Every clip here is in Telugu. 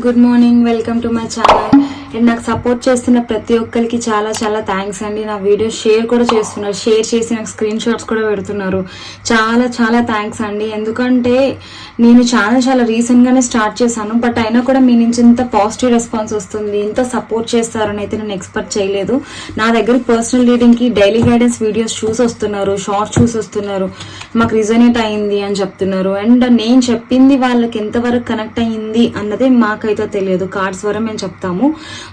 Good morning, welcome to my channel. And నాకు సపోర్ట్ చేస్తున్న ప్రతి ఒక్కరికి చాలా చాలా థ్యాంక్స్ అండి. నా వీడియో షేర్ కూడా చేస్తున్నారు, షేర్ చేసి నాకు స్క్రీన్ షాట్స్ కూడా పెడుతున్నారు. చాలా చాలా థ్యాంక్స్ అండి. ఎందుకంటే నేను ఛానల్ చాలా రీసెంట్గానే స్టార్ట్ చేశాను, బట్ అయినా కూడా మీ నుంచి ఇంత పాజిటివ్ రెస్పాన్స్ వస్తుంది, ఇంత సపోర్ట్ చేస్తారని అయితే నేను ఎక్స్పెక్ట్ చేయలేదు. నా దగ్గర పర్సనల్ రీడింగ్కి డైలీ గైడెన్స్ వీడియోస్ చూసి వస్తున్నారు, షార్ట్స్ చూసి వస్తున్నారు, మాకు రిజనేట్ అయింది అని చెప్తున్నారు. అండ్ నేను చెప్పింది వాళ్ళకి ఎంతవరకు కనెక్ట్ అయ్యింది అన్నదే మాకైతే తెలియదు. కార్డ్స్ ద్వారా మేము చెప్తాము,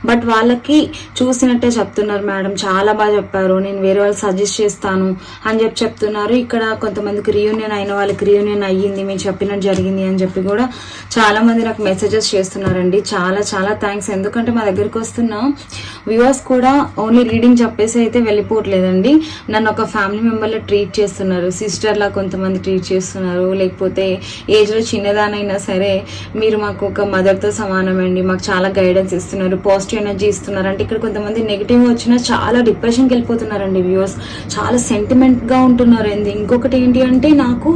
బట్ వాళ్ళకి చూసినట్టే చెప్తున్నారు. మేడం చాలా బాగా చెప్పారు, నేను వేరే వాళ్ళు సజెస్ట్ చేస్తాను అని చెప్తున్నారు. ఇక్కడ కొంతమందికి రీయూనియన్ అయిన వాళ్ళకి రీయూనియన్ అయ్యింది, మేము చెప్పినట్టు జరిగింది అని చెప్పి కూడా చాలా మంది నాకు మెసేజెస్ చేస్తున్నారండి. చాలా చాలా థ్యాంక్స్. ఎందుకంటే మా దగ్గరికి వస్తున్న వ్యూవర్స్ కూడా ఓన్లీ రీడింగ్ చెప్పేసి అయితే వెళ్ళిపోవట్లేదండి. నన్ను ఒక ఫ్యామిలీ మెంబర్లో ట్రీట్ చేస్తున్నారు, సిస్టర్లా కొంతమంది ట్రీట్ చేస్తున్నారు, లేకపోతే ఏజ్లో చిన్నదానైనా సరే మీరు మాకు ఒక మదర్తో సమానం అండి, మాకు చాలా గైడెన్స్ ఇస్తున్నారు, పాజిటివ్ ఎనర్జీ ఇస్తున్నారు. అంటే ఇక్కడ కొంతమంది నెగిటివ్ వచ్చినా చాలా డిప్రెషన్కి వెళ్ళిపోతున్నారండి వ్యూవర్స్, చాలా సెంటిమెంట్గా ఉంటున్నారు. ఇంకొకటి ఏంటి అంటే నాకు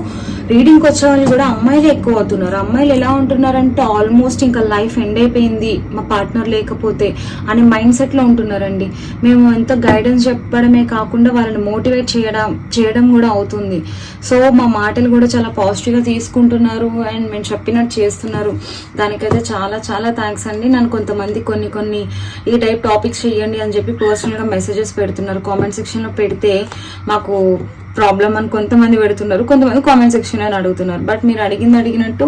రీడింగ్కి వచ్చే వాళ్ళు కూడా అమ్మాయిలు ఎక్కువ అవుతున్నారు. అమ్మాయిలు ఎలా ఉంటున్నారంటే ఆల్మోస్ట్ ఇంకా లైఫ్ ఎండ్ అయిపోయింది మా పార్ట్నర్ లేకపోతే అనే మైండ్ సెట్లో ఉంటున్నారండి. మేము ఎంతో గైడెన్స్ చెప్పడమే కాకుండా వాళ్ళని మోటివేట్ చేయడం కూడా అవుతుంది. సో మా మాటలు కూడా చాలా పాజిటివ్గా తీసుకుంటున్నారు అండ్ మేము చెప్పినట్టు చేస్తున్నారు. దానికైతే చాలా చాలా థ్యాంక్స్ అండి. నన్ను కొంతమంది కొన్ని ఈ టైప్ టాపిక్స్ చేయండి అని చెప్పి పర్సనల్గా మెసేజెస్ పెడుతున్నారు. కామెంట్ సెక్షన్లో పెడితే మాకు ప్రాబ్లం అని కొంతమంది పెడుతున్నారు, కొంతమంది కామెంట్ సెక్షన్ అని అడుగుతున్నారు. బట్ మీరు అడిగినట్టు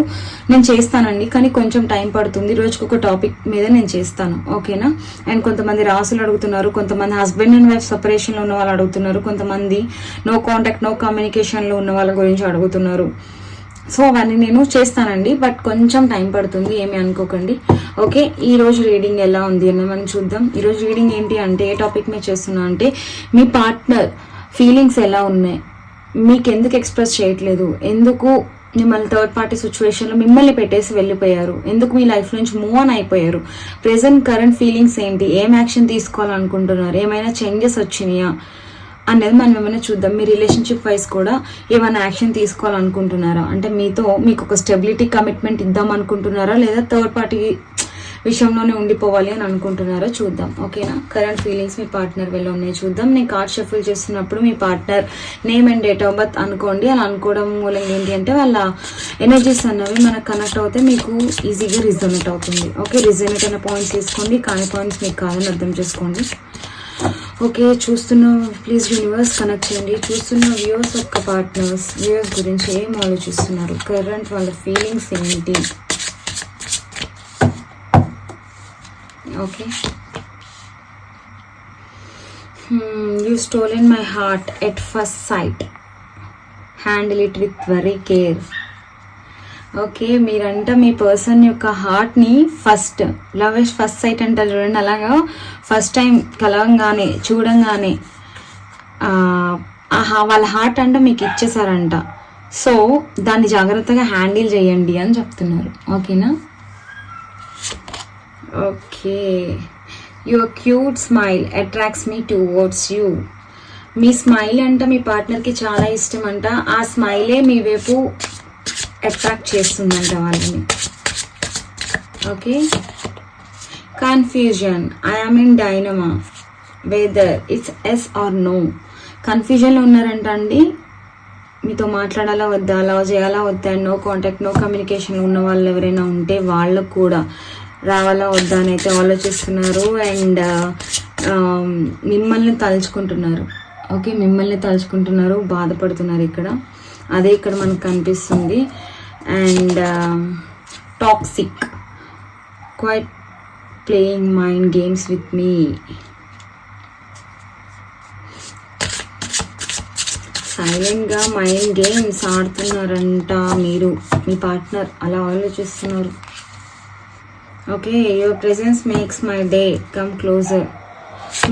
నేను చేస్తానండి, కానీ కొంచెం టైం పడుతుంది. రోజుకి ఒక టాపిక్ మీద నేను చేస్తాను, ఓకేనా? అండ్ కొంతమంది రాసులు అడుగుతున్నారు, కొంతమంది హస్బెండ్ అండ్ వైఫ్ సెపరేషన్లో ఉన్న వాళ్ళు అడుగుతున్నారు, కొంతమంది నో కాంటాక్ట్ నో కమ్యూనికేషన్లో ఉన్న వాళ్ళ గురించి అడుగుతున్నారు. సో అవన్నీ నేను చేస్తానండి, బట్ కొంచెం టైం పడుతుంది, ఏమి అనుకోకండి. ఓకే, ఈ రోజు రీడింగ్ ఎలా ఉంది అని మనం చూద్దాం. ఈరోజు రీడింగ్ ఏంటి అంటే, ఏ టాపిక్ మీద చేస్తున్నా అంటే మీ పార్ట్నర్ ఫీలింగ్స్ ఎలా ఉన్నాయి, మీకు ఎందుకు ఎక్స్ప్రెస్ చేయట్లేదు, ఎందుకు మిమ్మల్ని థర్డ్ పార్టీ సిచ్యువేషన్లో మిమ్మల్ని పెట్టేసి వెళ్ళిపోయారు, ఎందుకు మీ లైఫ్ నుంచి మూవ్ ఆన్ అయిపోయారు, ప్రెసెంట్ కరెంట్ ఫీలింగ్స్ ఏంటి, ఏం యాక్షన్ తీసుకోవాలనుకుంటున్నారు, ఏమైనా చేంజెస్ వచ్చినాయా అనేది మనం ఏమైనా చూద్దాం. మీ రిలేషన్షిప్ వైజ్ కూడా ఏమైనా యాక్షన్ తీసుకోవాలనుకుంటున్నారా, అంటే మీకు ఒక స్టెబిలిటీ కమిట్మెంట్ ఇద్దాం అనుకుంటున్నారా, లేదా థర్డ్ పార్టీ విషయంలోనే ఉండిపోవాలి అని అనుకుంటున్నారో చూద్దాం, ఓకేనా? కరెంట్ ఫీలింగ్స్ మీ పార్ట్నర్ వెళ్ళి ఉన్నాయి చూద్దాం. నేను కార్డ్ షఫుల్ చేస్తున్నప్పుడు మీ partner name and date of birth అనుకోండి. అలా అనుకోవడం మూలంగా ఏంటి అంటే వాళ్ళ ఎనర్జీస్ అన్నవి మనకు కనెక్ట్ అవుతే మీకు ఈజీగా రిజనేట్ అవుతుంది. ఓకే, రిజనేట్ అయిన పాయింట్స్ తీసుకోండి, కానీ పాయింట్స్ మీకు కాదని అర్థం చేసుకోండి. ఓకే, చూస్తున్న ప్లీజ్ యూనివర్స్ కనెక్ట్ చేయండి. చూస్తున్న వ్యూవర్స్ యొక్క పార్ట్నర్స్ వ్యూవర్స్ గురించి ఏం ఆలోచిస్తున్నారు, కరెంట్ వాళ్ళ ఫీలింగ్స్ ఏంటి? Okay, you stolen my heart at first sight, handle it with very care. Okay, మీరంట మీ పర్సన్ యొక్క హార్ట్ని first love is first sight అంటారు చూడండి, అలాగా ఫస్ట్ టైం కలవంగానే చూడంగానే వాళ్ళ హార్ట్ అంట మీకు ఇచ్చేసారంట. సో దాన్ని జాగ్రత్తగా హ్యాండిల్ చేయండి అని చెప్తున్నారు, ఓకేనా? Okay, your cute smile attracts me towards you. Me smile అంట మీ పార్ట్నర్కి చాలా ఇష్టం అంట, ఆ స్మైలే మీ వైపు అట్రాక్ట్ చేస్తుందంట వాళ్ళని. Okay, confusion, I'm in dilemma, whether it's yes or no. కన్ఫ్యూజన్లో ఉన్నారంట అండి, మీతో మాట్లాడాలా వద్దా, లవ్ చేయాలా వద్దా, నో కాంటాక్ట్ నో కమ్యూనికేషన్ ఉన్న వాళ్ళు ఎవరైనా ఉంటే వాళ్ళకు కూడా రావాలా వద్దా అని అయితే ఆలోచిస్తున్నారు. అండ్ మిమ్మల్ని తలుచుకుంటున్నారు. ఓకే, మిమ్మల్ని తలుచుకుంటున్నారు, బాధపడుతున్నారు. అదే ఇక్కడ మనకు కనిపిస్తుంది. And toxic, quite playing mind games with me. సైలెంట్గా మైండ్ గేమ్స్ ఆడుతున్నారంట మీరు, మీ పార్ట్నర్ అలా ఆలోచిస్తున్నారు. Okay, your presence makes my day come closer.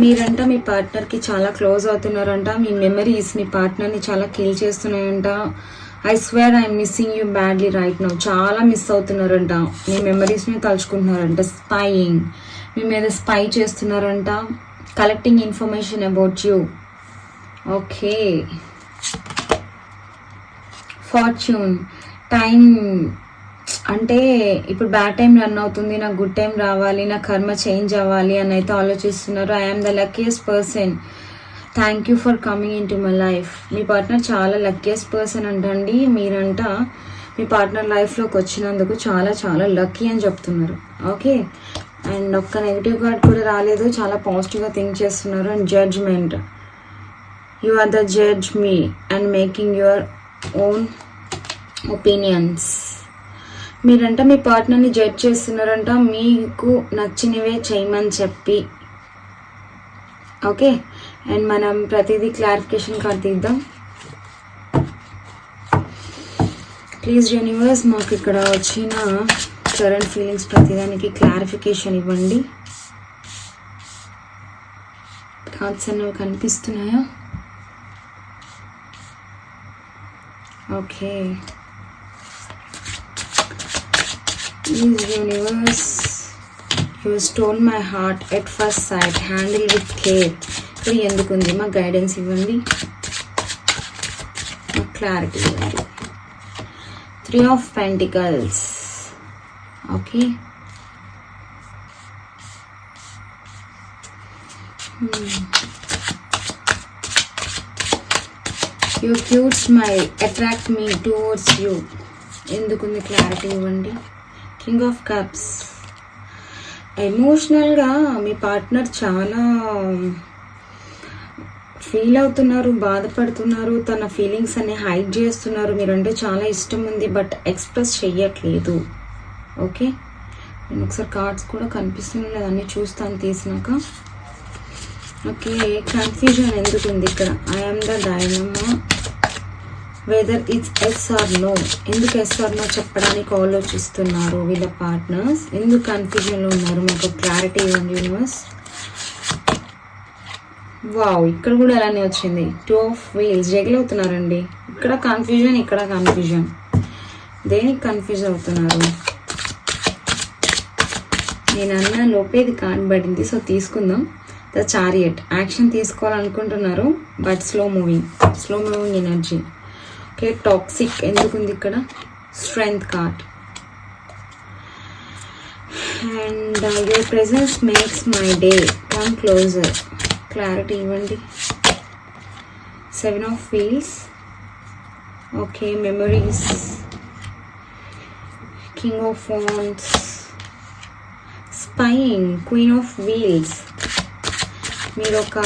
మీరంట మీ పార్ట్నర్కి చాలా క్లోజ్ అవుతున్నారంట, మీ మెమరీస్ మీ పార్ట్నర్ని చాలా కిల్ చేస్తున్నాయంట. I swear I'm missing you badly right now. చాలా మిస్ అవుతున్నారంట, మీ మెమరీస్ని తలుచుకుంటున్నారంట. స్పైయింగ్, మీ మీద స్పై చేస్తున్నారంట. Collecting information about you. Okay, fortune, time అంటే ఇప్పుడు బ్యాడ్ టైం రన్ అవుతుంది, నాకు గుడ్ టైం రావాలి, నా కర్మ చేంజ్ అవ్వాలి అని అయితే ఆలోచిస్తున్నారు. I'm the luckiest person, thank you for coming in to my life. Me partner చాలా లక్కీయెస్ట్ పర్సన్ అంటండి. మీరంట మీ పార్ట్నర్ లైఫ్లోకి వచ్చినందుకు చాలా చాలా లక్కీ అని చెప్తున్నారు. ఓకే, అండ్ ఒక్క నెగిటివ్ కార్డ్ కూడా రాలేదు, చాలా పాజిటివ్గా థింక్ చేస్తున్నారు. And judgement, you are the judge me and making your own opinions. మీరంట మీ పార్ట్నర్ని జడ్జ్ చేస్తున్నారంట, మీకు నచ్చినవే చేయమని చెప్పి. ఓకే, అండ్ మనం ప్రతిదీ క్లారిఫికేషన్ కార్డ్ తీద్దాం. ప్లీజ్ యూనివర్స్, మాకు ఇక్కడ వచ్చిన కరెంట్ ఫీలింగ్స్ ప్రతిదానికి క్లారిఫికేషన్ ఇవ్వండి. కార్డ్స్ అన్నవి కనిపిస్తున్నాయా? Okay, please universe, you stole my heart at first sight, handle with care. ఇప్పుడు ఎందుకు ఉంది, మాకు గైడెన్స్ ఇవ్వండి, మాకు క్లారిటీ ఇవ్వండి. 3 of Pentacles. Okay. Your cute smile attract me towards you. ఎందుకుంది క్లారిటీ ఇవ్వండి. King of cups. ఎమోషనల్గా మీ పార్ట్నర్ చాలా ఫీల్ అవుతున్నారు, బాధపడుతున్నారు, తన ఫీలింగ్స్ అన్ని హైడ్ చేస్తున్నారు. మీరంటే చాలా ఇష్టం ఉంది బట్ ఎక్స్ప్రెస్ చెయ్యట్లేదు. ఓకే, నేను ఒకసారి కార్డ్స్ కూడా కనిపిస్తున్నాయి లేదా అన్నీ చూస్తాను తీసినాక. ఓకే, కన్ఫ్యూజన్ ఎందుకు ఉంది ఇక్కడ? I'm the dilemma, whether it's yes or no. ఎందుకు ఎస్ ఆర్ నో చెప్పడానికి ఆలోచిస్తున్నారు వీళ్ళ పార్ట్నర్స్? ఎందుకు కన్ఫ్యూజన్లో ఉన్నారు? మాకు క్లారిటీ ఇవ్వండి యూనివర్స్. వావ్, ఇక్కడ కూడా అలానే వచ్చింది. 2 of Wheels. జగిల్ అవుతున్నారండి. ఇక్కడ కన్ఫ్యూజన్, ఇక్కడ కన్ఫ్యూజన్. దేనికి కన్ఫ్యూజ్ అవుతున్నారు? నేను అన్న లోపేది కార్డ్ పడింది, సో తీసుకుందాం. The chariot. యాక్షన్ తీసుకోవాలనుకుంటున్నారు but slow moving energy. Okay, toxic ఎందుకుంది ఇక్కడ? Strength card. And your presence makes my day, come closer. Clarity ఇవ్వండి. 7 of Wheels. Okay, memories. King of wands. Spying. Queen of wheels. మీరు ఒక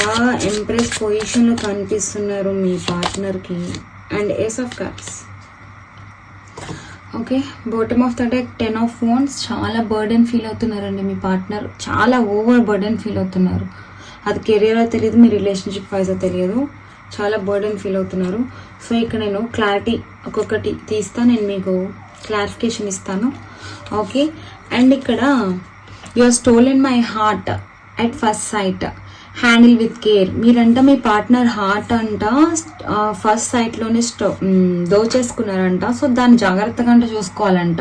ఎంప్రెస్ పొజిషన్లో కనిపిస్తున్నారు మీ పార్ట్నర్కి. And ace of cups. Okay, bottom of the deck 10 of Wands. చాలా బర్డెన్ ఫీల్ అవుతున్నారండి మీ పార్ట్నర్, చాలా ఓవర్ బర్డెన్ ఫీల్ అవుతున్నారు. అది కెరియర్ తెలియదు, మీ రిలేషన్షిప్ వైజ్ తెలియదు, చాలా బర్డెన్ ఫీల్ అవుతున్నారు. సో ఇక్కడ నేను క్లారిటీ ఒక్కొక్కటి తీస్తా, నేను మీకు క్లారిఫికేషన్ ఇస్తాను. ఓకే, అండ్ ఇక్కడ you are stolen my heart at first sight, handle with care. మీరంట మీ పార్ట్నర్ హార్ట్ అంట ఫస్ట్ సైట్లోనే దోచేసుకున్నారంట. సో దాన్ని జాగ్రత్తగా అంటే చూసుకోవాలంట.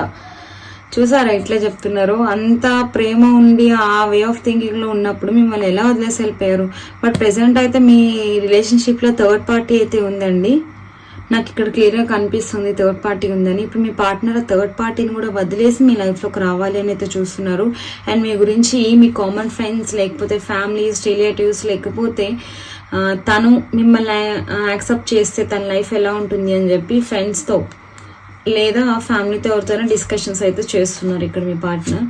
చూసారా ఎట్లా చెప్తున్నారు? అంత ప్రేమ ఉండి ఆ వే ఆఫ్ థింకింగ్లో ఉన్నప్పుడు మిమ్మల్ని ఎలా వదిలేసి వెళ్ళిపోయారు. బట్ ప్రెసెంట్ అయితే మీ రిలేషన్షిప్లో థర్డ్ పార్టీ అయితే ఉందండి. నాకు ఇక్కడ క్లియర్గా కనిపిస్తుంది థర్డ్ పార్టీ ఉందని. ఇప్పుడు మీ పార్ట్నర్ థర్డ్ పార్టీని కూడా వదిలేసి మీ లైఫ్లోకి రావాలి అని అయితే చూస్తున్నారు. అండ్ మీ గురించి మీ కామన్ ఫ్రెండ్స్, లేకపోతే ఫ్యామిలీస్, రిలేటివ్స్, లేకపోతే తను మిమ్మల్ని యాక్సెప్ట్ చేస్తే తన లైఫ్ ఎలా ఉంటుంది అని చెప్పి ఫ్రెండ్స్తో లేదా ఫ్యామిలీతో ఎవరితోనో డిస్కషన్స్ అయితే చేస్తున్నారు ఇక్కడ మీ పార్ట్నర్.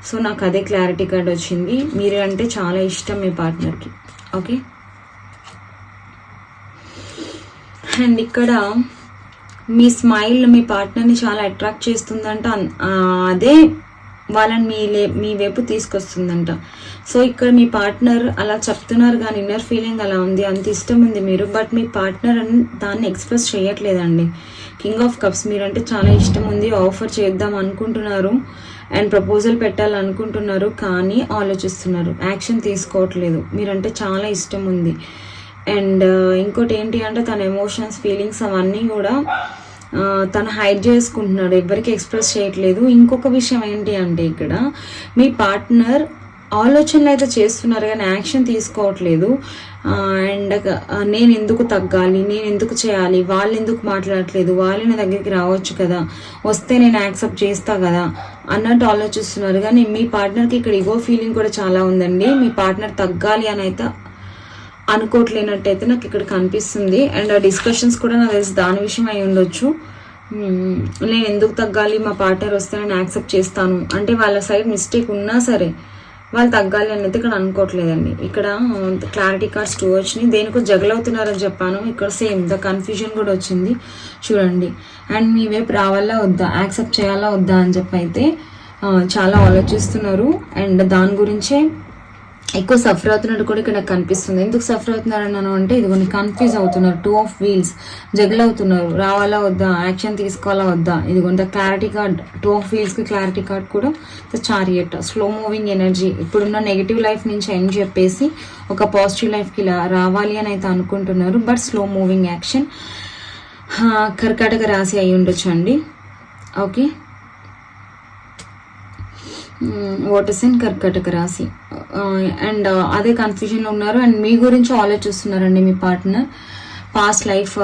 సో నాకు అదే క్లారిటీ కార్డ్ వచ్చింది. మీరు అంటే చాలా ఇష్టం మీ పార్ట్నర్కి. ఓకే, అండ్ ఇక్కడ మీ స్మైల్ మీ పార్ట్నర్ని చాలా అట్రాక్ట్ చేస్తుందంట. అదే వాళ్ళని మీ వైపు తీసుకొస్తుందంట. సో ఇక్కడ మీ పార్ట్నర్ అలా చెప్తున్నారు కానీ ఇన్నర్ ఫీలింగ్ అలా ఉంది, అంత ఇష్టం ఉంది మీరు. బట్ మీ పార్ట్నర్ దాన్ని ఎక్స్ప్రెస్ చేయట్లేదండి. King of cups. మీరంటే చాలా ఇష్టం ఉంది, ఆఫర్ చేద్దాం అనుకుంటున్నారు అండ్ ప్రపోజల్ పెట్టాలనుకుంటున్నారు, కానీ ఆలోచిస్తున్నారు, యాక్షన్ తీసుకోవట్లేదు. మీరంటే చాలా ఇష్టం ఉంది. అండ్ ఇంకోటి ఏంటి అంటే తన ఎమోషన్స్, ఫీలింగ్స్ అవన్నీ కూడా తను హైడ్ చేసుకుంటున్నాడు, ఎవరికి ఎక్స్ప్రెస్ చేయట్లేదు. ఇంకొక విషయం ఏంటి అంటే ఇక్కడ మీ పార్ట్నర్ ఆలోచనలు అయితే చేస్తున్నారు కానీ యాక్షన్ తీసుకోవట్లేదు. అండ్ నేను ఎందుకు తగ్గాలి, నేను ఎందుకు చేయాలి, వాళ్ళు ఎందుకు మాట్లాడట్లేదు, వాళ్ళు నా దగ్గరికి రావచ్చు కదా, వస్తే నేను యాక్సెప్ట్ చేస్తా కదా అన్నట్టు ఆలోచిస్తున్నారు. కానీ మీ పార్ట్నర్కి ఇక్కడ ఇగో ఫీలింగ్ కూడా చాలా ఉందండి. మీ పార్ట్నర్ తగ్గాలి అని అయితే అనుకోవట్లేనట్టయితే నాకు ఇక్కడ కనిపిస్తుంది. అండ్ ఆ డిస్కషన్స్ కూడా నాకు తెలిసి దాని విషయం అయి ఉండొచ్చు. నేను ఎందుకు తగ్గాలి, మా పార్ట్నర్ వస్తే నేను యాక్సెప్ట్ చేస్తాను అంటే వాళ్ళ సైడ్ మిస్టేక్ ఉన్నా సరే వాళ్ళు తగ్గాలి అనేది ఇక్కడ అనుకోవట్లేదండి. ఇక్కడ క్లారిటీ కార్డ్స్ 2 వచ్చినాయి. దేనికో జగలవుతున్నారని చెప్పాను, ఇక్కడ సేమ్ ద కన్ఫ్యూజన్ కూడా వచ్చింది చూడండి. అండ్ మీ వైపు రావాలా వద్దా, యాక్సెప్ట్ చేయాలా వద్దా అని చెప్పి అయితే చాలా ఆలోచిస్తున్నారు. అండ్ దాని గురించే ఎక్కువ సఫర్ అవుతున్నట్టు కూడా ఇక్కడ నాకు కనిపిస్తుంది. ఎందుకు సఫర్ అవుతున్నారన్నాను అంటే ఇదిగోని కన్ఫ్యూజ్ అవుతున్నారు, 2 of wheels జగల్ అవుతున్నారు, రావాలా వద్దా, యాక్షన్ తీసుకోవాలా వద్దా. ఇదిగోంత క్లారిటీ కార్డ్ 2 of wheelsకి క్లారిటీ కార్డ్ కూడా the chariot, slow moving energy. ఇప్పుడున్న నెగిటివ్ లైఫ్ నుంచి అని చెప్పేసి ఒక పాజిటివ్ లైఫ్కి ఇలా రావాలి అని అయితే అనుకుంటున్నారు. But slow moving action. కర్కాటక రాశి అయి ఉండొచ్చు అండి. ఓకే, ఓటసన్ కర్కాటక రాశి. అండ్ అదే కన్ఫ్యూజన్లో ఉన్నారు. అండ్ మీ గురించి ఆలోచిస్తున్నారండి మీ పార్ట్నర్. పాస్ట్ లైఫ్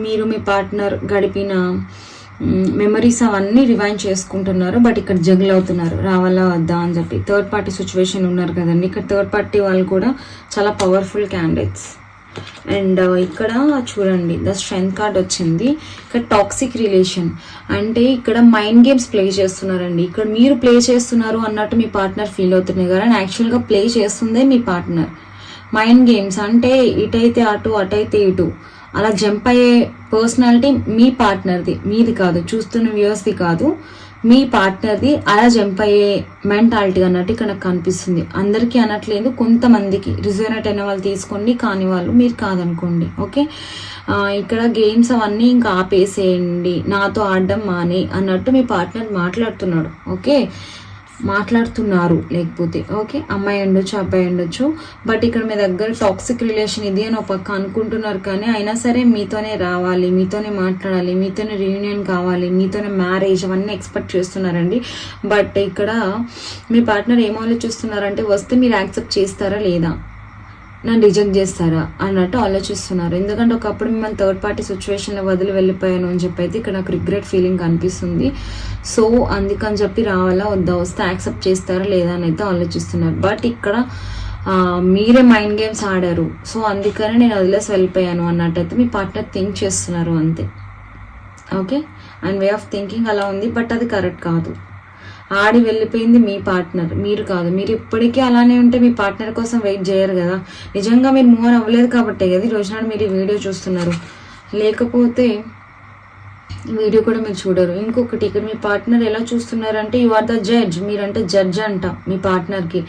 మీరు మీ పార్ట్నర్ గడిపిన మెమరీస్ అవన్నీ రివైండ్ చేసుకుంటున్నారు. బట్ ఇక్కడ జగల్ అవుతున్నారు, రావాలా వద్దా అని చెప్పి. థర్డ్ పార్టీ సిచ్యువేషన్ ఉన్నారు కదండి. ఇక్కడ థర్డ్ పార్టీ వాళ్ళు కూడా చాలా పవర్ఫుల్ క్యాండిడేట్స్. అండ్ ఇక్కడ చూడండి ద స్ట్రెంగ్త్ కార్డ్ వచ్చింది. ఇక్కడ టాక్సిక్ రిలేషన్ అంటే ఇక్కడ మైండ్ గేమ్స్ ప్లే చేస్తున్నారండి. ఇక్కడ మీరు ప్లే చేస్తున్నారు అన్నట్టు మీ పార్ట్నర్ ఫీల్ అవుతున్నారు కానీ యాక్చువల్గా ప్లే చేస్తుందే మీ పార్ట్నర్. మైండ్ గేమ్స్ అంటే ఇటైతే అటు, అటైతే ఇటు అలా జంప్ అయ్యే పర్సనాలిటీ మీ పార్ట్నర్ది, మీది కాదు, చూస్తున్న వ్యూవర్స్ది కాదు, మీ పార్ట్నర్ది. అలా జంప్ అయ్యే మెంటాలిటీ అన్నట్టు ఇక్కడ నాకు కనిపిస్తుంది. అందరికీ అనట్లేదు, కొంతమందికి రిజోనేట్ అయిన వాళ్ళు తీసుకోండి, కాని వాళ్ళు మీరు కాదనుకోండి. ఓకే, ఇక్కడ గేమ్స్ అవన్నీ ఇంకా ఆపేసేయండి, నాతో ఆడడం మాని అన్నట్టు మీ పార్ట్నర్ మాట్లాడుతున్నాడు. ఓకే, మాట్లాడుతున్నారు లేకపోతే ఓకే, అమ్మాయి ఉండొచ్చు, అబ్బాయి ఉండొచ్చు. బట్ ఇక్కడ మీ దగ్గర టాక్సిక్ రిలేషన్ ఇది అని ఒక పక్క అనుకుంటున్నారు కానీ అయినా సరే మీతోనే రావాలి, మీతోనే మాట్లాడాలి, మీతోనే రీయూనియన్ కావాలి, మీతోనే మ్యారేజ్ అవన్నీ ఎక్స్పెక్ట్ చేస్తున్నారండి. బట్ ఇక్కడ మీ పార్ట్నర్ ఏం ఆలోచిస్తున్నారంటే వస్తే మీరు యాక్సెప్ట్ చేస్తారా లేదా, నన్ను రిజెక్ట్ చేస్తారా అన్నట్టు ఆలోచిస్తున్నారు. ఎందుకంటే ఒకప్పుడు మిమ్మల్ని థర్డ్ పార్టీ సిచ్యువేషన్లో వదిలి వెళ్ళిపోయాను అని చెప్పి అయితే ఇక్కడ నాకు రిగ్రెట్ ఫీలింగ్ అనిపిస్తుంది. సో అందుకని చెప్పి రావాలా వద్దా, వస్తే యాక్సెప్ట్ చేస్తారా లేదా అని అయితే ఆలోచిస్తున్నారు. బట్ ఇక్కడ మీరే మైండ్ గేమ్స్ ఆడారు, సో అందుకనే నేను వదిలేసి వెళ్ళిపోయాను అన్నట్టయితే మీ పార్ట్నర్ థింక్ చేస్తున్నారు అంతే. Okay, and way of thinking అలా ఉంది. బట్ అది కరెక్ట్ కాదు. ఆడి వెళ్ళిపోయింది మీ పార్ట్నర్, మీరు కాదు. మీరు ఇప్పటికీ అలానే ఉంటే మీ పార్ట్నర్ కోసం వెయిట్ చేయరు కదా. నిజంగా మీరు మూవ్ ఆన్ అవ్వలేదు కాబట్టే కదా ఈ రోజునాడు మీరు ఈ వీడియో చూస్తున్నారు, లేకపోతే వీడియో కూడా మీరు చూడరు. ఇంకొకటి ఇక్కడ మీ పార్ట్నర్ ఎలా చూస్తున్నారంటే యు ఆర్ ద జడ్జ్, మీరంటే జడ్జ్ అంట మీ పార్ట్నర్కి.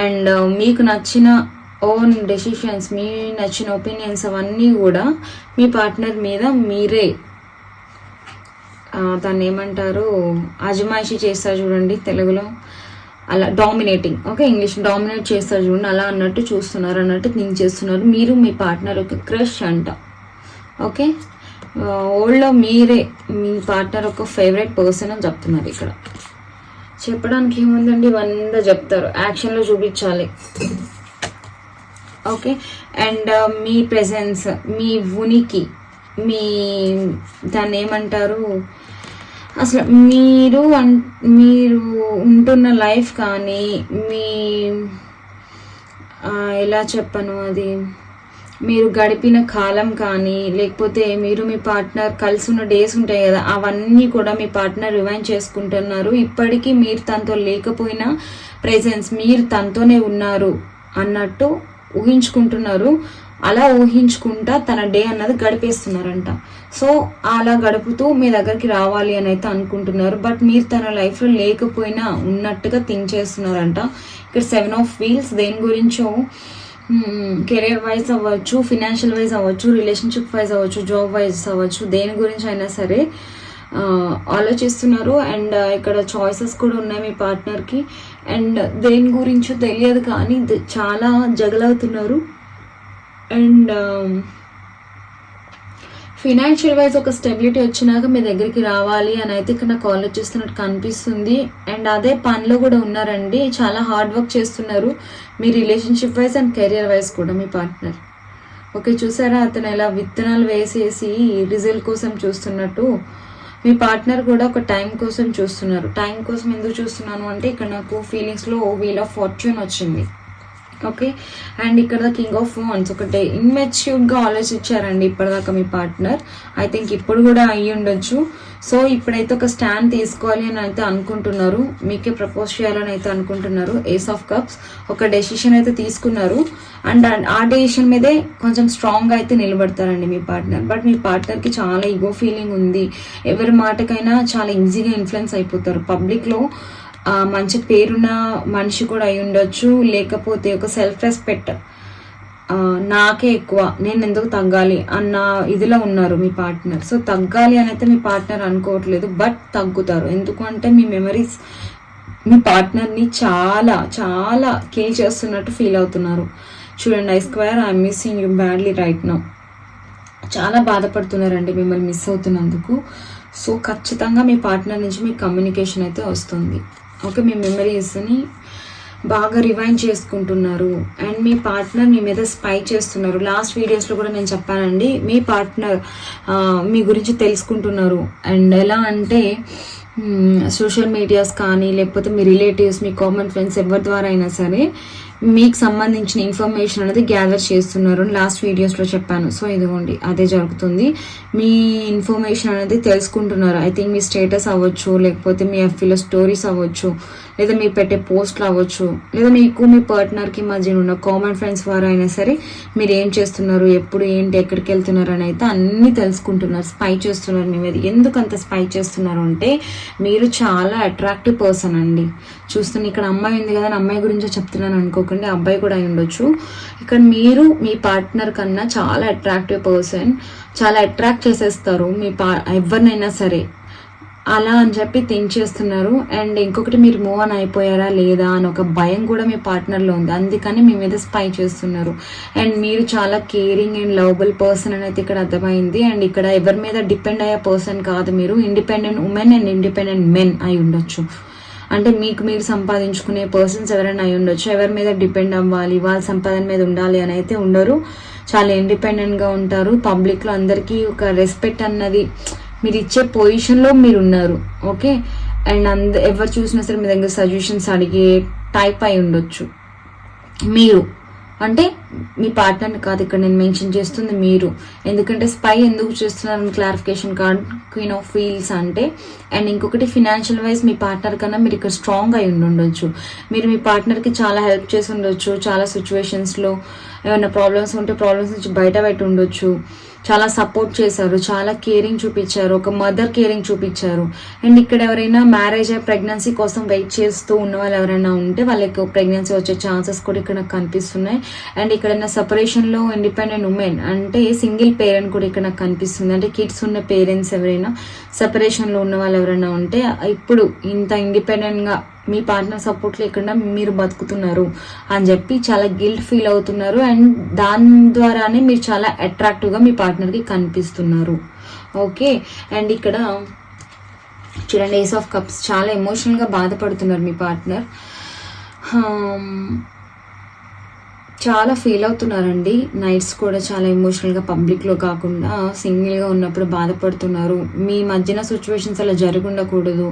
అండ్ మీకు నచ్చిన ఓన్ డెసిషన్స్, మీ నచ్చిన ఒపీనియన్స్ అవన్నీ కూడా మీ పార్ట్నర్ మీద మీరే దాన్ని ఏమంటారు, అజమాయిషీ చేస్తారు చూడండి తెలుగులో, అలా డామినేటింగ్. ఓకే, ఇంగ్లీష్ డామినేట్ చేస్తారు చూడండి, అలా అన్నట్టు చూస్తున్నారు, అన్నట్టు థింక్ చేస్తున్నారు. మీరు మీ పార్ట్నర్ ఒక క్రష్ అంట. ఓకే, ఓల్డ్లో మీరే మీ పార్ట్నర్ ఒక ఫేవరెట్ పర్సన్ అని చెప్తున్నారు. ఇక్కడ చెప్పడానికి ఏముందండి, 100 చెప్తారు, యాక్షన్లో చూపించాలి. ఓకే, అండ్ మీ ప్రెజెన్స్, మీ ఉనికి, మీ దాన్ని ఏమంటారు, అసలు మీరు ఉంటున్న లైఫ్ కానీ మీ ఎలా చెప్పను, అది మీరు గడిపిన కాలం కానీ లేకపోతే మీరు మీ పార్ట్నర్ కలిసి ఉన్న డేస్ ఉంటాయి కదా, అవన్నీ కూడా మీ పార్ట్నర్ రివైండ్ చేసుకుంటున్నారు. ఇప్పటికీ మీరు తనతో లేకపోయినా ప్రెజెన్స్, మీరు తనతోనే ఉన్నారు అన్నట్టు ఊహించుకుంటున్నారు. అలా ఊహించుకుంటా తన డే అన్నది గడిపేస్తున్నారంట. సో అలా గడుపుతూ మీ దగ్గరికి రావాలి అని అయితే అనుకుంటున్నారు. బట్ మీరు తన లైఫ్లో లేకపోయినా ఉన్నట్టుగా థింక్ చేస్తున్నారంట. ఇక్కడ 7 of wheels దేని గురించో, కెరియర్ వైజ్ అవ్వచ్చు, ఫినాన్షియల్ వైజ్ అవ్వచ్చు, రిలేషన్షిప్ వైజ్ అవ్వచ్చు, జాబ్ వైజ్ అవ్వచ్చు, దేని గురించి అయినా సరే ఆలోచిస్తున్నారు. అండ్ ఇక్కడ చాయిసెస్ కూడా ఉన్నాయి మీ పార్ట్నర్కి. అండ్ దేని గురించో తెలియదు కానీ చాలా జగలవుతున్నారు. అండ్ ఫినాన్షియల్ వైజ్ ఒక స్టెబిలిటీ వచ్చినాక మీ దగ్గరికి రావాలి అని అయితే ఇక్కడ నాకు కాల్ చేస్తున్నట్టు కనిపిస్తుంది. అండ్ అదే పనిలో కూడా ఉన్నారండి, చాలా హార్డ్ వర్క్ చేస్తున్నారు మీ relationship wise and career wise కూడా మీ పార్ట్నర్. ఓకే, చూసారా అతను ఎలా విత్తనాలు వేసేసి రిజల్ట్ కోసం చూస్తున్నట్టు మీ పార్ట్నర్ కూడా ఒక టైం కోసం చూస్తున్నారు. టైం కోసం ఎందుకు చూస్తున్నాను అంటే ఇక్కడ నాకు ఫీలింగ్స్లో వీల్ ఆఫ్ ఫార్చ్యూన్ వచ్చింది. ఓకే, అండ్ ఇక్కడ కింగ్ ఆఫ్ వాండ్స్ ఒకటే ఇన్మెచ్యూర్డ్గా ఆలోచించారండి ఇప్పటిదాకా మీ పార్ట్నర్. ఐ థింక్ ఇప్పుడు కూడా అయ్యి ఉండొచ్చు. సో ఇప్పుడైతే ఒక స్టాండ్ తీసుకోవాలి అని అయితే అనుకుంటున్నారు, మీకే ప్రపోజ్ చేయాలని అయితే అనుకుంటున్నారు. ఏస్ ఆఫ్ కప్స్ ఒక డెసిషన్ అయితే తీసుకున్నారు అండ్ ఆ డెసిషన్ మీదే కొంచెం స్ట్రాంగ్గా అయితే నిలబడతారండి మీ పార్ట్నర్. బట్ మీ పార్ట్నర్కి చాలా ఈగో ఫీలింగ్ ఉంది, ఎవరి మాటకైనా చాలా ఈజీగా ఇన్ఫ్లుయెన్స్ అయిపోతారు. పబ్లిక్లో మంచి పేరున్న మనిషి కూడా అయి ఉండొచ్చు, లేకపోతే ఒక సెల్ఫ్ రెస్పెక్ట్ నాకే ఎక్కువ, నేను ఎందుకు తగ్గాలి అన్న ఇదిలో ఉన్నారు మీ పార్ట్నర్. సో తగ్గాలి అని అయితే మీ పార్ట్నర్ అనుకోవట్లేదు, బట్ తగ్గుతారు. ఎందుకంటే మీ మెమరీస్ మీ పార్ట్నర్ని చాలా చాలా కిల్ చేస్తున్నట్టు ఫీల్ అవుతున్నారు. చూడండి, I square I missing you badly right now. చాలా బాధపడుతున్నారండి మిమ్మల్ని మిస్ అవుతున్నందుకు. సో ఖచ్చితంగా మీ పార్ట్నర్ నుంచి మీకు కమ్యూనికేషన్ అయితే వస్తుంది. ఓకే, మీ మెమరీస్ని బాగా రివైండ్ చేసుకుంటున్నారు అండ్ మీ పార్ట్నర్ మీ మీద స్పై చేస్తున్నారు. లాస్ట్ వీడియోస్లో కూడా నేను చెప్పానండి, మీ పార్ట్నర్ మీ గురించి తెలుసుకుంటున్నారు. అండ్ ఎలా అంటే సోషల్ మీడియాస్ కానీ లేకపోతే మీ రిలేటివ్స్, మీ కామన్ ఫ్రెండ్స్ ఎవరి ద్వారా అయినా సరే మీకు సంబంధించిన ఇన్ఫర్మేషన్ అనేది గ్యాదర్ చేస్తున్నారు లాస్ట్ వీడియోస్లో చెప్పాను. సో ఇదిగోండి అదే జరుగుతుంది, మీ ఇన్ఫర్మేషన్ అనేది తెలుసుకుంటున్నారు. ఐ థింక్ మీ స్టేటస్ అవ్వచ్చు, లేకపోతే మీ ఎఫ్ఈలో స్టోరీస్ అవ్వచ్చు, లేదా మీ పెట్టే పోస్ట్లు అవ్వచ్చు, లేదా మీకు మీ పార్ట్నర్కి మధ్య ఉన్న కామన్ ఫ్రెండ్స్ ద్వారా అయినా సరే మీరు ఏం చేస్తున్నారు, ఎప్పుడు ఏంటి, ఎక్కడికి వెళ్తున్నారు అని అయితే అన్నీ తెలుసుకుంటున్నారు, స్పై చేస్తున్నారు మీ మీద. ఎందుకు అంత స్పై చేస్తున్నారు అంటే మీరు చాలా అట్రాక్టివ్ పర్సన్ అండి. చూస్తున్న ఇక్కడ అమ్మాయి ఉంది కదా, అమ్మాయి గురించి చెప్తున్నాను అనుకోకండి, అబ్బాయి కూడా అయి ఉండొచ్చు. ఇక్కడ మీరు మీ పార్ట్నర్ కన్నా చాలా అట్రాక్టివ్ పర్సన్, చాలా అట్రాక్ట్ చేసేస్తారు మీ ఎవరినైనా సరే అలా అని చెప్పి థింక్ చేస్తున్నారు. అండ్ ఇంకొకటి, మీరు మూవ్ ఆన్ అయిపోయారా లేదా అని ఒక భయం కూడా మీ పార్ట్నర్లో ఉంది, అందుకని మీ మీద స్పై చేస్తున్నారు. అండ్ మీరు చాలా కేరింగ్ అండ్ లవబుల్ పర్సన్ అని అయితే ఇక్కడ అర్థమైంది. అండ్ ఇక్కడ ఎవరి మీద డిపెండ్ అయ్యే పర్సన్ కాదు, మీరు independent women and independent men అయి ఉండొచ్చు. అంటే మీకు మీరు సంపాదించుకునే పర్సన్స్ ఎవరైనా అయి ఉండొచ్చు. ఎవరి మీద డిపెండ్ అవ్వాలి, వాళ్ళ సంపాదన మీద ఉండాలి అని అయితే ఉండరు, చాలా ఇండిపెండెంట్గా ఉంటారు. పబ్లిక్లో అందరికీ ఒక రెస్పెక్ట్ అన్నది మీరు ఇచ్చే పొజిషన్లో మీరు ఉన్నారు. ఓకే, అండ్ ఎవరు చూసినా సరే మీ దగ్గర సజెషన్స్ అడిగే టైప్ అయి ఉండొచ్చు మీరు. అంటే మీ పార్ట్నర్ని కాదు ఇక్కడ నేను మెన్షన్ చేస్తుంది మీరు, ఎందుకంటే స్పై ఎందుకు చేస్తున్నారని clarification card queen of wheels అంటే. అండ్ ఇంకొకటి, ఫినాన్షియల్ వైజ్ మీ పార్ట్నర్ కన్నా మీరు ఇక్కడ స్ట్రాంగ్ అయి ఉండొచ్చు. మీరు మీ పార్ట్నర్కి చాలా హెల్ప్ చేసి ఉండొచ్చు, చాలా సిచ్యువేషన్స్లో ఏమైనా ప్రాబ్లమ్స్ ఉంటే ప్రాబ్లమ్స్ నుంచి బయట పెట్టి ఉండొచ్చు, చాలా సపోర్ట్ చేశారు, చాలా కేరింగ్ చూపించారు, ఒక మదర్ కేరింగ్ చూపించారు. అండ్ ఇక్కడ ఎవరైనా మ్యారేజ్ ప్రెగ్నెన్సీ కోసం వెయిట్ చేస్తూ ఉన్న వాళ్ళు ఎవరైనా ఉంటే వాళ్ళకి ప్రెగ్నెన్సీ వచ్చే ఛాన్సెస్ కూడా ఇక్కడ నాకు కనిపిస్తున్నాయి. అండ్ ఇక్కడ సెపరేషన్లో ఇండిపెండెంట్ ఉమెన్ అంటే సింగిల్ పేరెంట్ కూడా ఇక్కడ నాకు కనిపిస్తుంది. అంటే కిడ్స్ ఉన్న పేరెంట్స్ ఎవరైనా సెపరేషన్లో ఉన్న వాళ్ళు ఎవరైనా ఉంటే ఇప్పుడు ఇంత ఇండిపెండెంట్గా మీ పార్ట్నర్ సపోర్ట్ లేకుండా మీరు బతుకుతున్నారు అని చెప్పి చాలా గిల్ట్ ఫీల్ అవుతున్నారు. అండ్ దాని ద్వారానే మీరు చాలా అట్రాక్టివ్గా మీ పార్ట్నర్కి కనిపిస్తున్నారు. ఓకే, అండ్ ఇక్కడ చూడండి, ఏస్ ఆఫ్ కప్స్, చాలా ఎమోషనల్గా బాధపడుతున్నారు మీ పార్ట్నర్, చాలా ఫీల్ అవుతున్నారండి. నైట్స్ కూడా చాలా ఎమోషనల్గా, పబ్లిక్లో కాకుండా సింగిల్గా ఉన్నప్పుడు బాధపడుతున్నారు. మీ మధ్యన సిచ్యువేషన్స్ అలా జరిగి ఉండకూడదు,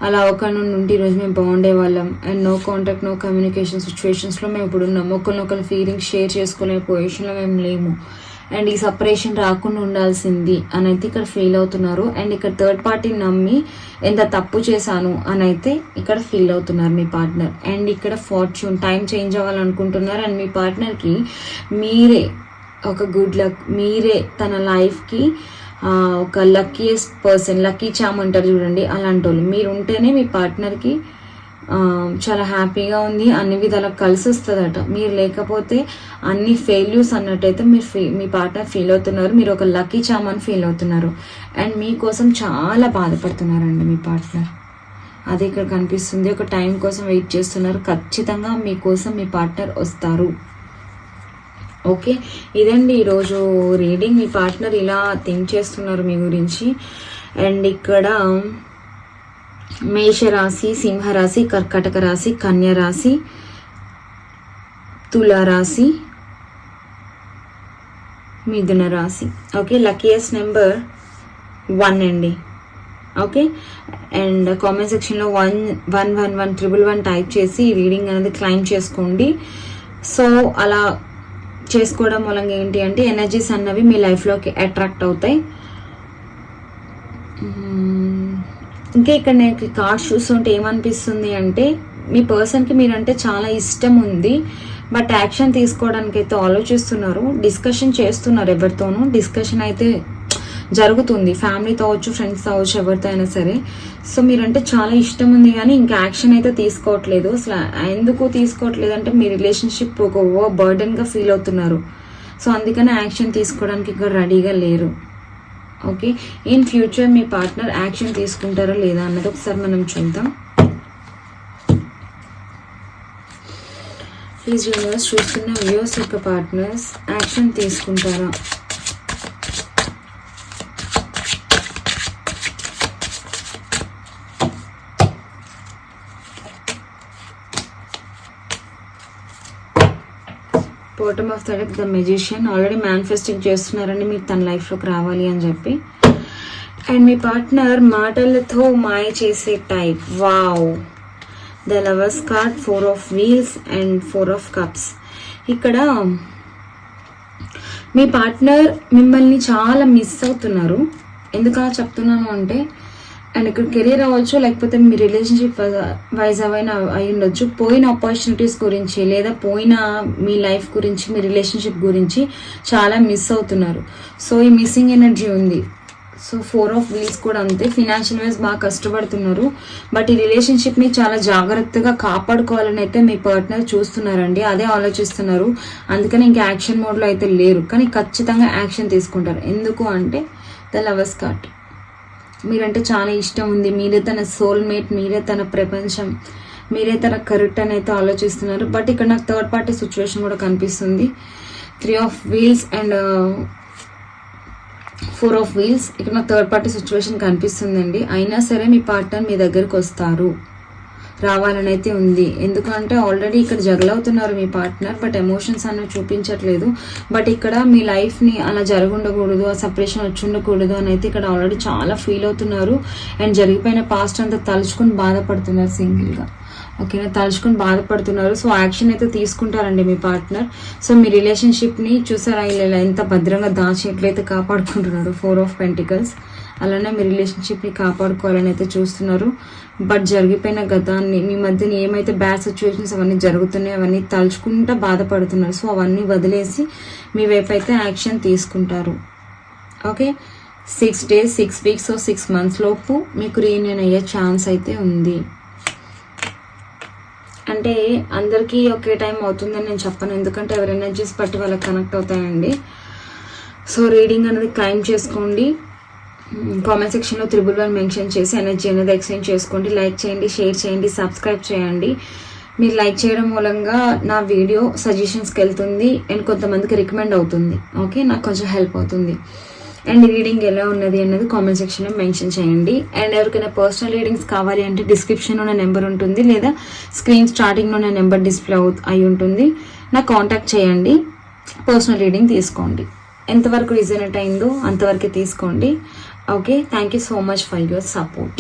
అలా ఒక నుండి ఈరోజు మేము బాగుండే వాళ్ళం. And no contact, no communication సిచ్యువేషన్స్లో మేము ఇప్పుడు ఉన్నాము. ఒకరినొకరు ఫీలింగ్స్ షేర్ చేసుకునే పొజిషన్లో మేము లేము. అండ్ ఈ సపరేషన్ రాకుండా ఉండాల్సింది అని అయితే ఇక్కడ ఫీల్ అవుతున్నారు. అండ్ ఇక్కడ థర్డ్ పార్టీని నమ్మి ఎంత తప్పు చేశాను అని అయితే ఇక్కడ ఫీల్ అవుతున్నారు మీ పార్ట్నర్. అండ్ ఇక్కడ ఫార్చ్యూన్, టైం చేంజ్ అవ్వాలనుకుంటున్నారు. అండ్ మీ పార్ట్నర్కి మీరే ఒక గుడ్ లక్, మీరే తన లైఫ్కి ఒక లక్కీయెస్ట్ పర్సన్, లక్కీ చామ్ అంటారు చూడండి, అలాంటి వాళ్ళు మీరు ఉంటేనే మీ పార్ట్నర్కి చాలా హ్యాపీగా ఉంది, అన్ని విధాలా కలిసి వస్తుందట. మీరు లేకపోతే అన్ని ఫెయిల్యూర్స్ అన్నట్టయితే మీ పార్ట్నర్ ఫీల్ అవుతున్నారు, మీరు ఒక లక్కీ చామ్ అని ఫీల్ అవుతున్నారు. అండ్ మీకోసం చాలా బాధపడుతున్నారండి మీ పార్ట్నర్, అది ఇక్కడ కనిపిస్తుంది. ఒక టైం కోసం వెయిట్ చేస్తున్నారు, ఖచ్చితంగా మీకోసం మీ పార్ట్నర్ వస్తారు. ఓకే, ఇదండి ఈరోజు రీడింగ్. మీ పార్ట్నర్ ఇలా థింక్ చేస్తున్నారు మీ గురించి. అండ్ ఇక్కడ మేషరాశి, సింహరాశి, కర్కాటక రాశి, కన్యా రాశి, తులారాశి, మిథున రాశి. ఓకే, లక్కీయెస్ట్ నెంబర్ 1 అండి. ఓకే, అండ్ కామెంట్ సెక్షన్లో 111111 టైప్ చేసి రీడింగ్ అనేది క్లైమ్ చేసుకోండి. సో అలా చేసుకోవడం మూలంగా ఏంటి అంటే ఎనర్జీస్ అన్నవి మీ లైఫ్లోకి అట్రాక్ట్ అవుతాయి. ఇంకా ఇక్కడ నాకు కార్డ్స్ చూస్తుంటే ఏమనిపిస్తుంది అంటే మీ పర్సన్కి మీరంటే చాలా ఇష్టం ఉంది, బట్ యాక్షన్ తీసుకోవడానికి అయితే ఆలోచిస్తున్నారు, డిస్కషన్ చేస్తున్నారు ఎవరితోనూ. డిస్కషన్ అయితే జరుగుతుంది, ఫ్యామిలీతో అవ్వచ్చు, ఫ్రెండ్స్తో అవ్వచ్చు, ఎవరితో అయినా సరే. సో మీరంటే చాలా ఇష్టం ఉంది కానీ ఇంకా యాక్షన్ అయితే తీసుకోవట్లేదు. అసలు ఎందుకు తీసుకోవట్లేదు అంటే మీ రిలేషన్షిప్ ఒక బర్డెన్గా ఫీల్ అవుతున్నారు. సో అందుకని యాక్షన్ తీసుకోవడానికి ఇక్కడ రెడీగా లేరు. Okay, in future me partner action తీసుకుంటారా లేదా అన్నది ఒకసారి మనం చూద్దాం. ప్లీజ్ యూనివర్స్, చూస్తున్న వ్యూవర్స్ యొక్క పార్ట్నర్స్ యాక్షన్ తీసుకుంటారా? Bottom of the deck the magician. Already manifesting చేస్తున్నారండి మీరు తన లైఫ్లోకి రావాలి అని చెప్పి. అండ్ మీ పార్ట్నర్ మాటలతో మాయ చేసే type. Wow, the lovers card, 4 of wheels and 4 of cups. ఇక్కడ మీ పార్ట్నర్ మిమ్మల్ని చాలా మిస్ అవుతున్నారు. ఎందుకలా చెప్తున్నాను అంటే, అండ్ ఇక్కడ కెరీర్ అవ్వచ్చు, లేకపోతే మీ రిలేషన్షిప్ వైజ్ అవైనా అయి ఉండొచ్చు. పోయిన ఆపర్చునిటీస్ గురించి లేదా పోయిన మీ లైఫ్ గురించి, మీ రిలేషన్షిప్ గురించి చాలా మిస్ అవుతున్నారు. సో ఈ మిస్సింగ్ ఎనర్జీ ఉంది. సో 4 ఆఫ్ వీల్స్ కూడా అంతే. ఫినాన్షియల్ వైజ్ బాగా కష్టపడుతున్నారు, బట్ ఈ రిలేషన్షిప్ని చాలా జాగ్రత్తగా కాపాడుకోవాలని అయితే మీ పార్ట్నర్ చూస్తున్నారండి, అదే ఆలోచిస్తున్నారు. అందుకని ఇంకా యాక్షన్ మోడ్లో అయితే లేరు, కానీ ఖచ్చితంగా యాక్షన్ తీసుకుంటారు. ఎందుకు అంటే ద లవర్స్ కార్డ్. మీరంటే చాలా ఇష్టం ఉంది, మీరే తన సోల్మేట్, మీరే తన ప్రపంచం, మీరే తన కరెక్ట్ అని అయితే ఆలోచిస్తున్నారు. బట్ ఇక్కడ నాకు థర్డ్ పార్టీ సిచ్యువేషన్ కూడా కనిపిస్తుంది. 3 of wheels and 4 of wheels. ఇక్కడ నాకు థర్డ్ పార్టీ సిచ్యువేషన్ కనిపిస్తుందండి. అయినా సరే మీ పార్ట్నర్ మీ దగ్గరకు వస్తారు, రావాలని అయితే ఉంది. ఎందుకంటే ఆల్రెడీ ఇక్కడ జగలవుతున్నారు మీ పార్ట్నర్, బట్ ఎమోషన్స్ అన్నవి చూపించట్లేదు. బట్ ఇక్కడ మీ లైఫ్ని అలా జరగundకూడదు, ఆ సపరేషన్ వచ్చి ఉండకూడదు అని అయితే ఇక్కడ ఆల్రెడీ చాలా ఫీల్ అవుతున్నారు. అండ్ జరిగిపోయిన పాస్ట్ అంతా తలుచుకొని బాధపడుతున్నారు సింగిల్గా. ఓకేనా, తలుచుకొని బాధపడుతున్నారు. సో యాక్షన్ అయితే తీసుకుంటారండి మీ పార్ట్నర్. సో మీ రిలేషన్షిప్ని చూసారా ఇలా ఎంత భద్రంగా దాచి ఎట్లయితే కాపాడుకుంటున్నారు. 4 ఆఫ్ పెంటికల్స్. అలానే మీ రిలేషన్షిప్ని కాపాడుకోవాలని అయితే చూస్తున్నారు. బట్ జరిగిపోయిన గతాన్ని, మీ మధ్యన ఏమైతే బ్యాడ్ సిచ్యువేషన్స్ అవన్నీ జరుగుతున్నాయో అవన్నీ తలుచుకుంటూ బాధపడుతున్నారు. సో అవన్నీ వదిలేసి మీ వైపు అయితే యాక్షన్ తీసుకుంటారు. ఓకే, 6 days, 6 weeks, 6 months లోపు మీకు రీయూనియన్ అయ్యే ఛాన్స్ అయితే ఉంది. అంటే అందరికీ ఒకే టైం అవుతుందని నేను చెప్పను, ఎందుకంటే ఎవరి ఎనర్జీస్ బట్టి వాళ్ళకి కనెక్ట్ అవుతాయండి. సో రీడింగ్ అనేది క్లైమ్ చేసుకోండి. కామెంట్ సెక్షన్లో 1111 మెన్షన్ చేసి ఎనర్జీ అనేది ఎక్స్చేంజ్ చేసుకోండి. లైక్ చేయండి, షేర్ చేయండి, సబ్స్క్రైబ్ చేయండి. మీరు లైక్ చేయడం మూలంగా నా వీడియో సజెషన్స్కి వెళ్తుంది అండ్ కొంతమందికి రికమెండ్ అవుతుంది. ఓకే, నాకు కొంచెం హెల్ప్ అవుతుంది. అండ్ రీడింగ్ ఎలా ఉన్నది అన్నది కామెంట్ సెక్షన్లో మెన్షన్ చేయండి. అండ్ ఎవరికైనా పర్సనల్ రీడింగ్స్ కావాలి అంటే డిస్క్రిప్షన్లో నా నెంబర్ ఉంటుంది, లేదా స్క్రీన్ స్టార్టింగ్లో నా నెంబర్ డిస్ప్లే అయి ఉంటుంది. నాకు కాంటాక్ట్ చేయండి, పర్సనల్ రీడింగ్ తీసుకోండి. ఎంతవరకు రిజనేట్ అయిందో అంతవరకే తీసుకోండి. Okay, thank you so much for your support.